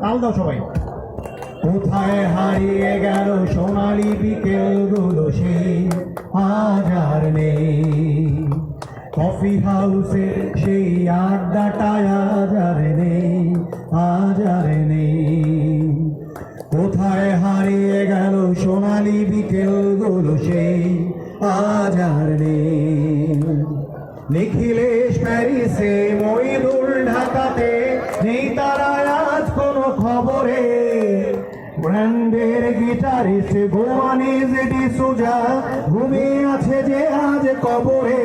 আলাদা সবাই কোথায় হারিয়ে গেল সোনালি বিকেলগুলো সেই আজ আর নেই কফি হাউসে সেই আড্ডাটায় আজ আর নেই কোথায় হারিয়ে গেল সোনালি বিকেলগুলো সেই আজ আর নেই নিখিলেশ প্যারিসে মইদুল ঢাকাতে নেই তারা আজ কোনো খবরে ব্র্যান্ডের গিটারিস্ট গোয়ানিজ ডিসুজা ঘুমিয়ে আছে যে আজ কবরে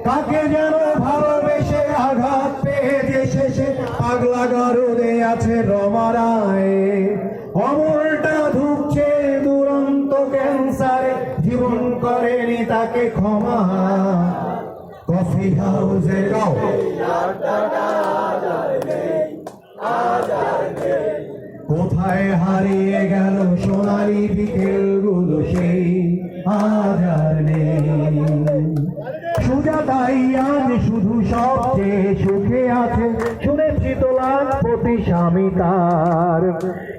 তাকে যেন ভালোবেসে আঘাত পেয়ে যে শেষে পাগলা গারদে আছে রমারায় অমরটা ধুকছে দুরন্ত ক্যান্সারে জীবন করেনি তাকে ক্ষমা কফি হাউসে গাও কোথায় হারিয়ে গেল সোনালি বিকেলগুলো সেই আজ আর নেই সুজাতাই আজ শুধু সবচেয়ে সুখে আছে শুনেছি তোলার প্রতি স্বামী তার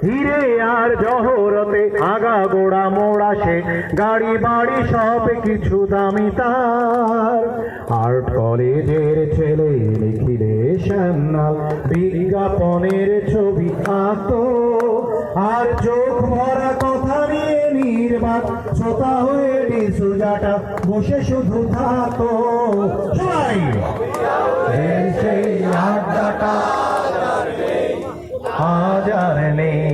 হিরে আর জহরতে আগা গোড়া মোড়া সে গাড়ি বাড়ি সব কিছু দামি তার আর্ট কলেজের ছেলে লিখিলে শ্যামনাল বিজ্ঞাপনের ছবি আঁকতো আর চোখ ভরা কথা নিয়ে নির্বাক শ্রোতা হয়ে সুজাটা বসে শুধু থাকতো সবাই সেই আড্ডাটা আজ আর নেই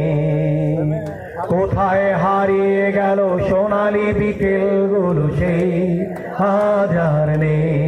কোথায় হারিয়ে গেল সোনালি বিকেলগুলো সেই আজ আর নেই